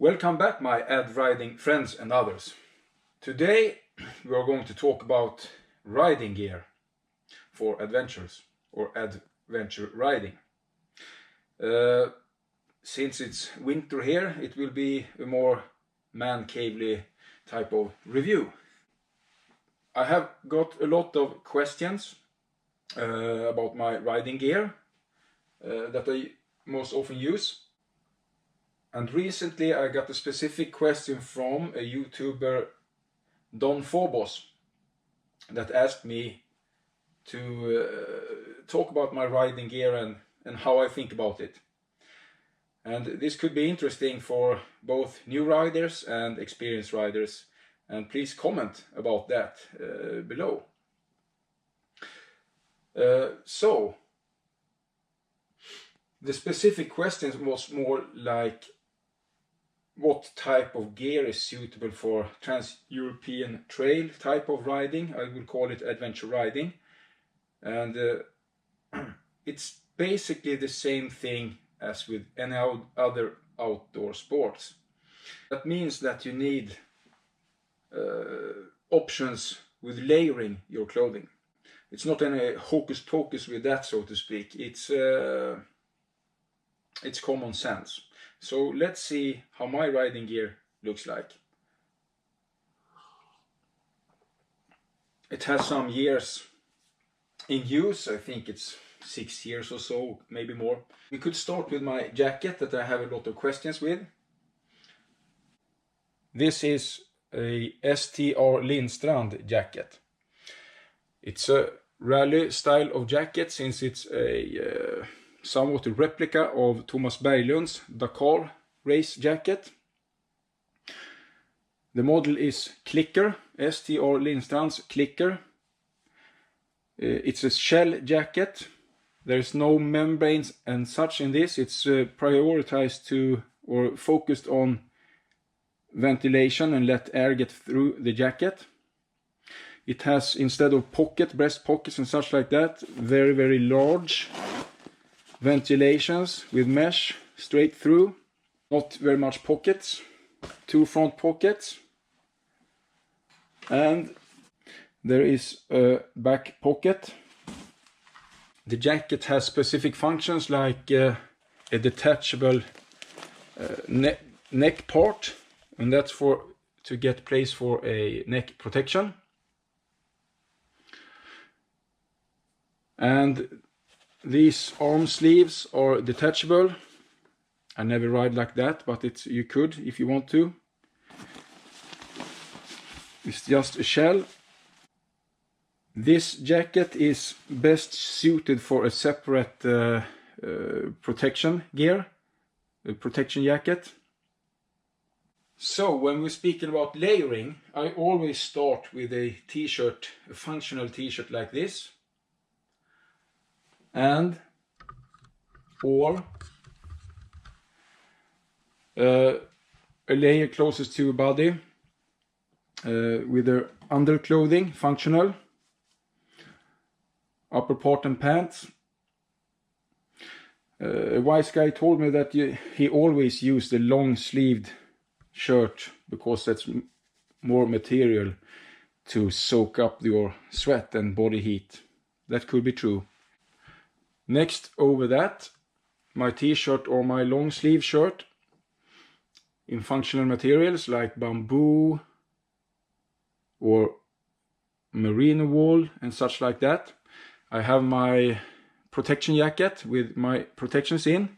Welcome back, my ad riding friends and others. Today we are going to talk about riding gear for adventures or adventure riding. Since it's winter here, it will be a more man-cavely type of review. I have got a lot of questions about my riding gear that I most often use. And recently I got a specific question from a YouTuber, Don Phobos, that asked me to talk about my riding gear and how I think about it. And this could be interesting for both new riders and experienced riders, and please comment about that below. So the specific question was more like, what type of gear is suitable for trans-European trail type of riding? I will call it adventure riding. And it's basically the same thing as with any other outdoor sports. That means that you need options with layering your clothing. It's not any hocus pocus with that, so to speak. It's common sense. So let's see how my riding gear looks like. It has some years in use. I think it's 6 years or so, maybe more. We could start with my jacket that I have a lot of questions with. This is a STR Lindstrands jacket. It's a rally style of jacket, since it's a somewhat a replica of Berglunds Dakar Race jacket. The model is Clicker, STR Lindstrands Clicker. It's a shell jacket. There's no membranes and such in this. It's prioritized to or focused on ventilation and let air get through the jacket. It has, instead of breast pockets and such like that, very large ventilations with mesh straight through. Not very much pockets. 2 front pockets. And there is a back pocket. The jacket has specific functions like a detachable neck part, and that's to get place for a neck protection. And these arm sleeves are detachable. I never ride like that, but you could if you want to. It's just a shell. This jacket is best suited for a separate protection gear, a protection jacket. So when we're speaking about layering, I always start with a t-shirt, a functional t-shirt like this. Or a layer closest to your body with the underclothing, functional, upper part and pants. A wise guy told me that he always used a long-sleeved shirt because that's more material to soak up your sweat and body heat. That could be true. Next over that, my t-shirt or my long sleeve shirt in functional materials like bamboo or merino wool and such like that. I have my protection jacket with my protections in.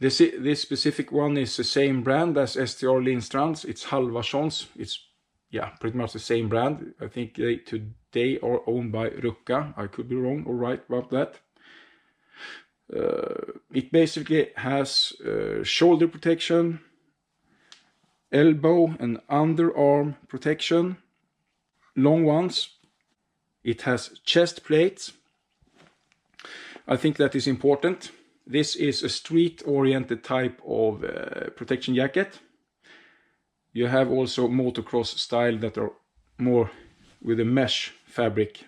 This specific one is the same brand as STR Lindstrands. It's Halvarssons. It's pretty much the same brand. I think they are owned by Replica. I could be wrong or right about that. It basically has shoulder protection, elbow and underarm protection, long ones. It has chest plates. I think that is important. This is a street-oriented type of protection jacket. You have also motocross style that are more with a mesh fabric.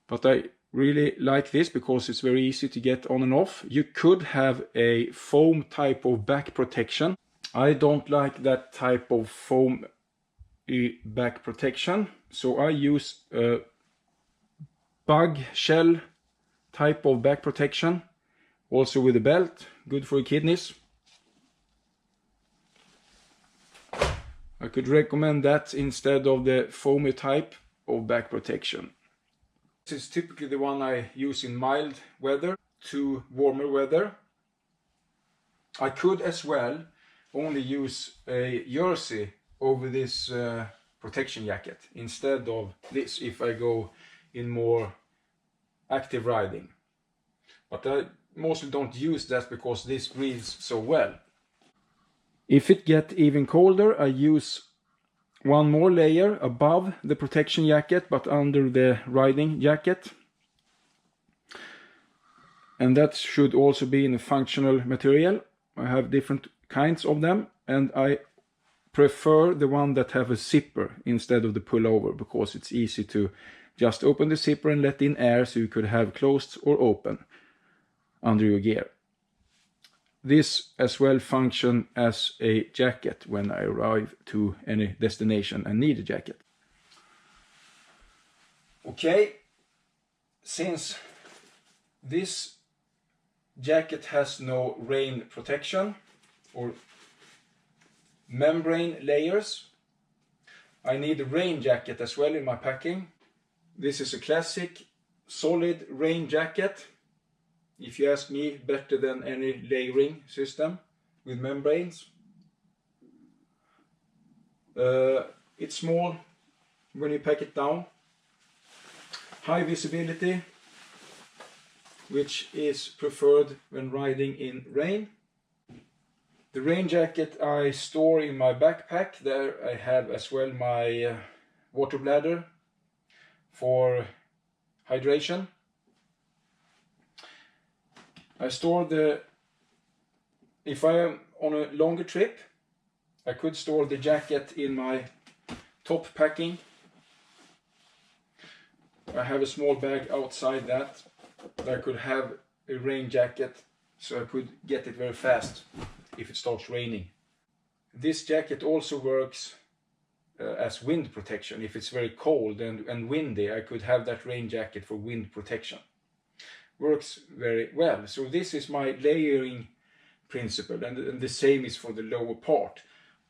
But I really like this because it's very easy to get on and off. You could have a foam type of back protection. I don't like that type of foam back protection, so I use a bug shell type of back protection, also with a belt, good for your kidneys. I could recommend that instead of the foamy type of back protection. This is typically the one I use in mild weather to warmer weather. I could as well only use a jersey over this protection jacket instead of this if I go in more active riding. But I mostly don't use that because this breathes so well. If it gets even colder, I use one more layer above the protection jacket but under the riding jacket. And that should also be in a functional material. I have different kinds of them, and I prefer the one that have a zipper instead of the pullover because it's easy to just open the zipper and let in air, so you could have closed or open under your gear. This as well function as a jacket when I arrive to any destination and need a jacket. Okay, since this jacket has no rain protection or membrane layers, I need a rain jacket as well in my packing. This is a classic solid rain jacket. If you ask me, better than any layering system with membranes. It's small when you pack it down. High visibility, which is preferred when riding in rain. The rain jacket I store in my backpack. There I have as well my water bladder for hydration. I store if I am on a longer trip, I could store the jacket in my top packing. I have a small bag outside that I could have a rain jacket, so I could get it very fast if it starts raining. This jacket also works as wind protection. If it's very cold and windy, I could have that rain jacket for wind protection. Works very well. So this is my layering principle, and the same is for the lower part.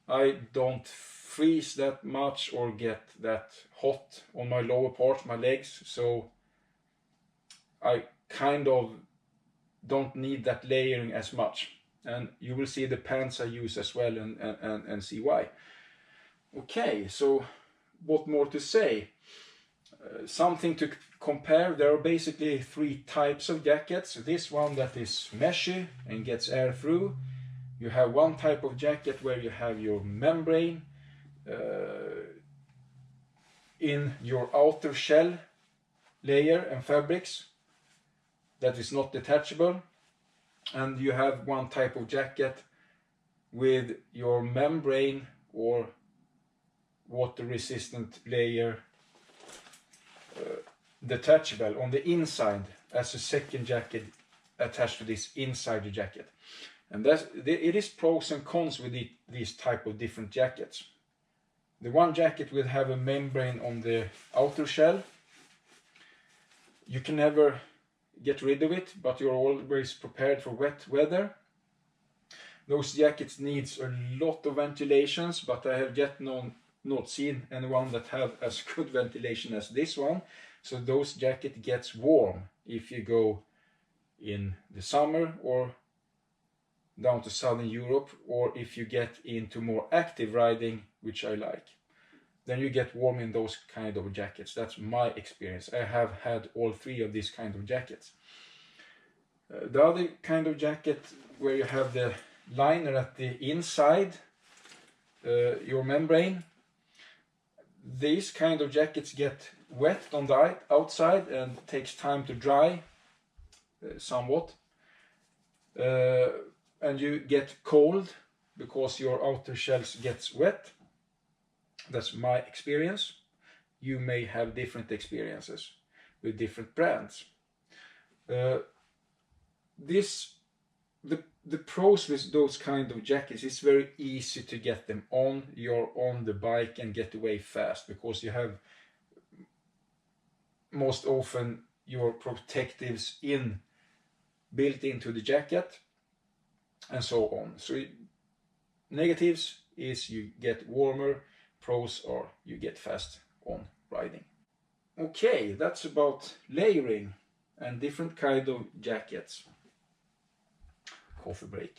I don't freeze that much or get that hot on my lower part, my legs, so I kind of don't need that layering as much. And you will see the pants I use as well and see why. Okay, so what more to say? Something to compare. There are basically three types of jackets. This one that is meshy and gets air through. You have one type of jacket where you have your membrane in your outer shell layer and fabrics that is not detachable. And you have one type of jacket with your membrane or water resistant layer detachable on the inside as a second jacket attached to this inside the jacket. And it is pros and cons with these type of different jackets. The one jacket will have a membrane on the outer shell. You can never get rid of it, but you're always prepared for wet weather. Those jackets needs a lot of ventilations, but I have yet not seen anyone that have as good ventilation as this one. So those jacket gets warm if you go in the summer or down to southern Europe, or if you get into more active riding, which I like, then you get warm in those kind of jackets. That's my experience. I have had all three of these kind of jackets. The other kind of jacket where you have the liner at the inside, your membrane, these kind of jackets get wet on the outside and takes time to dry somewhat. And you get cold because your outer shells gets wet. That's my experience. You may have different experiences. with different brands. The pros with those kind of jackets, it's very easy to get them on. You're on the bike and get away fast because you have most often your protectives built into the jacket and so on. So negatives is you get warmer, pros are you get fast on riding. Okay, that's about layering and different kind of jackets. Coffee break.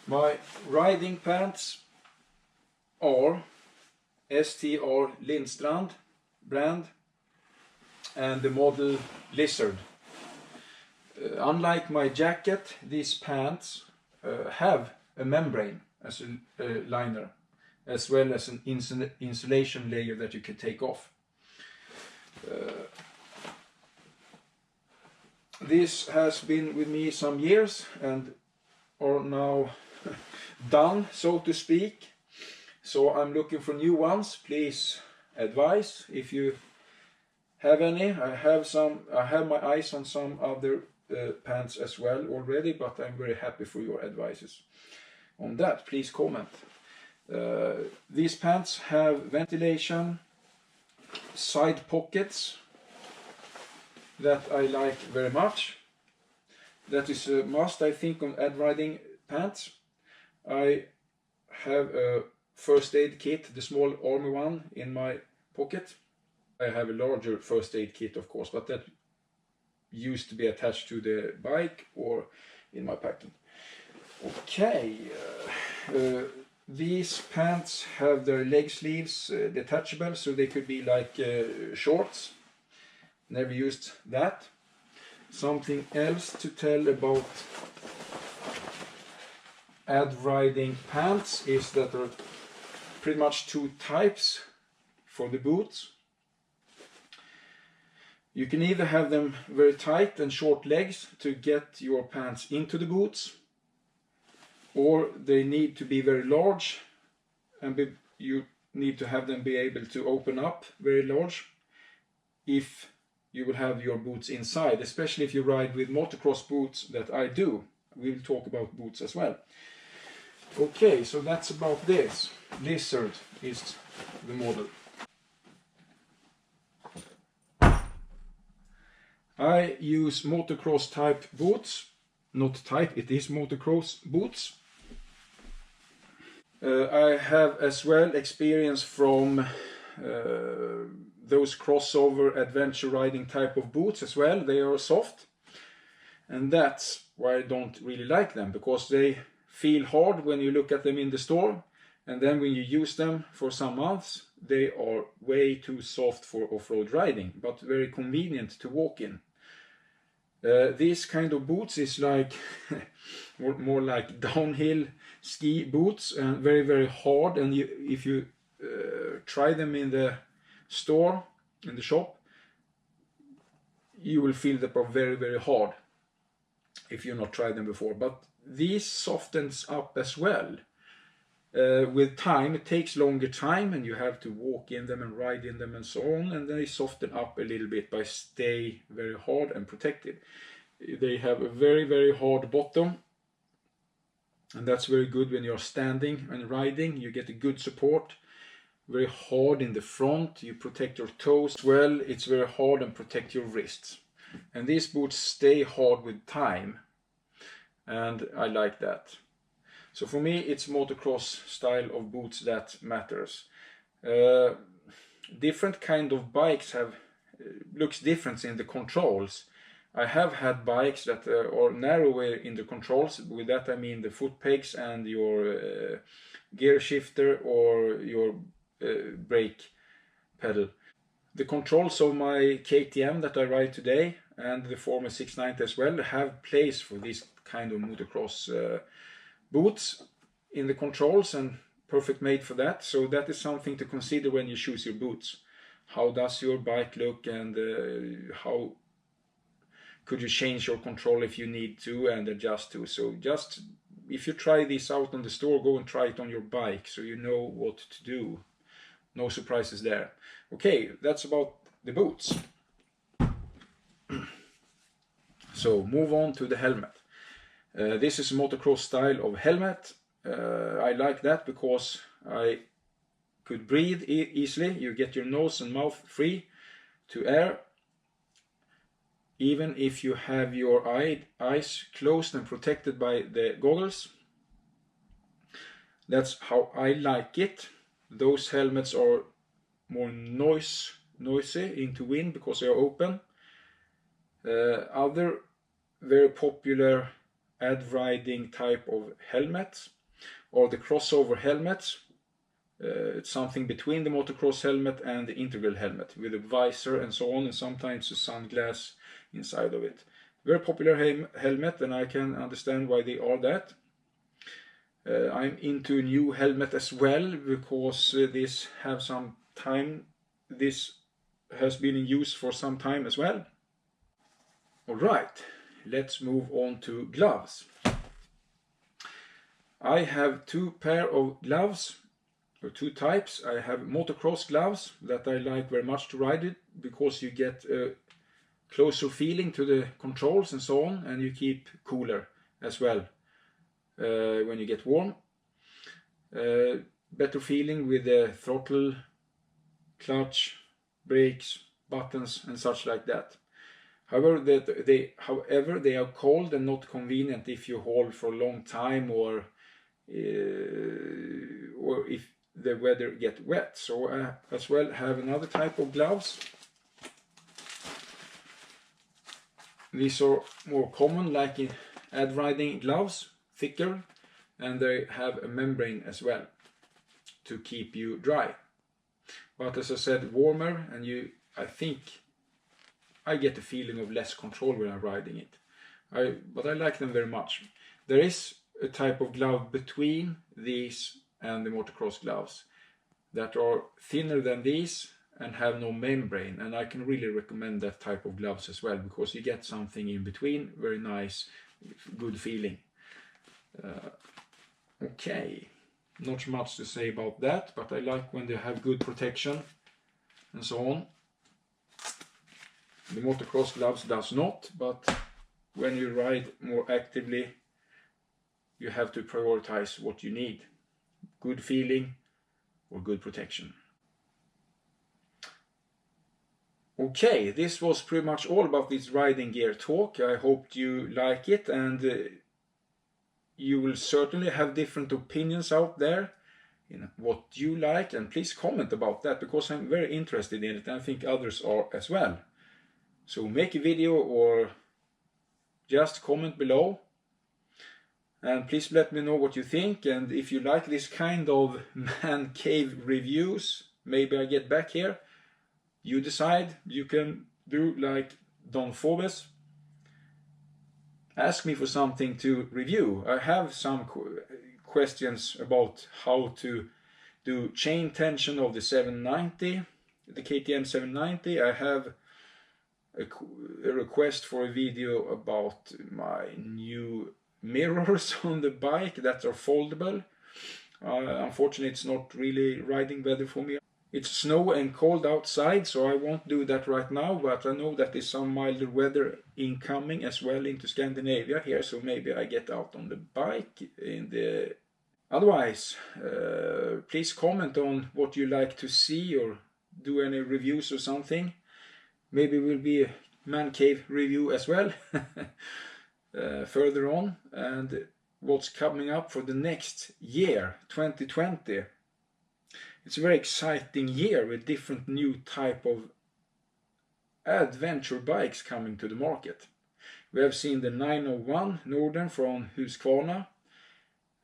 My riding pants are STR Lindstrands brand and the model Lizzard. Unlike my jacket, these pants have a membrane as a liner, as well as an insulation layer that you can take off. This has been with me some years and are now done, so to speak. So I'm looking for new ones. Please advise if you have any. I have my eyes on some other pants as well already, but I'm very happy for your advices on that. Please comment. These pants have ventilation, side pockets that I like very much. That is a must, I think, on ad riding pants. I have a first aid kit, the small army one, in my pocket. I have a larger first aid kit, of course, but that used to be attached to the bike or in my packing. Okay, these pants have their leg sleeves detachable, so they could be like shorts. Never used that. Something else to tell about ad riding pants is that there are pretty much two types for the boots. You can either have them very tight and short legs to get your pants into the boots, or they need to be very large and you need to have them be able to open up very large if you will have your boots inside, especially if you ride with motocross boots that I do. We will talk about boots as well. Okay, so that's about this. Lizzard is the model. I use motocross type boots. Not type, it is motocross boots. I have as well experience from those crossover adventure riding type of boots as well. They are soft, and that's why I don't really like them, because they feel hard when you look at them in the store, and then when you use them for some months they are way too soft for off-road riding, but very convenient to walk in. These kind of boots is like more like downhill ski boots, and very hard, and if you try them in the store, in the shop, you will feel that are very hard if you've not tried them before. But these softens up as well. With time, it takes longer time and you have to walk in them and ride in them and so on, and they soften up a little bit by stay very hard and protected. They have a very hard bottom, and that's very good when you're standing and riding. You get a good support. Very hard in the front, you protect your toes as well. It's very hard and protect your wrists, and these boots stay hard with time, and I like that. So for me, it's motocross style of boots that matters. Different kind of bikes have looks different in the controls. I have had bikes that are narrower in the controls. With that I mean the foot pegs and your gear shifter or your brake pedal. The controls of my KTM that I ride today and the former 690 as well have place for this kind of motocross boots in the controls, and perfect made for that. So that is something to consider when you choose your boots. How does your bike look, and how could you change your control if you need to and adjust to. So just if you try this out on the store, go and try it on your bike so you know what to do no surprises there. Okay, that's about the boots. So move on to the helmet. This is a motocross style of helmet. I like that because I could breathe easily. You get your nose and mouth free to air, even if you have your eyes closed and protected by the goggles. That's how I like it. Those helmets are more noisy into wind because they are open. Other very popular ad riding type of helmets are the crossover helmets. It's something between the motocross helmet and the integral helmet with a visor and so on, and sometimes a sunglass inside of it. Very popular helmet, and I can understand why they are that. I'm into a new helmet as well because this has been in use for some time as well. Alright, let's move on to gloves. I have two pair of gloves, or two types. I have motocross gloves that I like very much to ride it because you get a closer feeling to the controls and so on, and you keep cooler as well when you get warm. Better feeling with the throttle, clutch, brakes, buttons and such like that. However, they are cold and not convenient if you haul for a long time or if the weather gets wet. So I as well have another type of gloves. These are more common, like in ad riding gloves, thicker, and they have a membrane as well to keep you dry. But as I said, warmer, and I think I get the feeling of less control when I'm riding it. But I like them very much. There is a type of glove between these and the motocross gloves that are thinner than these and have no membrane, and I can really recommend that type of gloves as well because you get something in between, very nice, good feeling. Okay, not much to say about that, but I like when they have good protection and so on. The motocross gloves does not, but when you ride more actively, you have to prioritize what you need. Good feeling or good protection. Okay, this was pretty much all about this riding gear talk. I hope you like it, and you will certainly have different opinions out there in what you like, and please comment about that because I'm very interested in it, and I think others are as well. So make a video or just comment below, and please let me know what you think, and if you like this kind of man cave reviews, maybe I get back here. You decide. You can do like Don Forbes. Ask me for something to review. I have some questions about how to do chain tension of the 790, the KTM 790. I have a request for a video about my new mirrors on the bike that are foldable. Unfortunately, it's not really riding weather for me. It's snow and cold outside, so I won't do that right now, but I know that there's some milder weather incoming as well into Scandinavia here, so maybe I get out on the bike in the... Otherwise, please comment on what you like to see or do any reviews or something. Maybe it will be a man cave review as well further on, and what's coming up for the next year, 2020. It's a very exciting year with different new type of adventure bikes coming to the market. We have seen the 901 Northern from Husqvarna.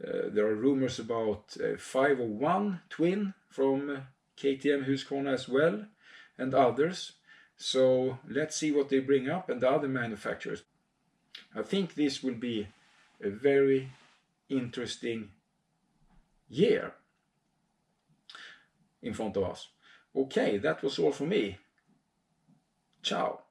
There are rumors about 501 Twin from KTM Husqvarna as well, and others. So let's see what they bring up, and the other manufacturers. I think this will be a very interesting year in front of us. Okay, that was all for me. Ciao.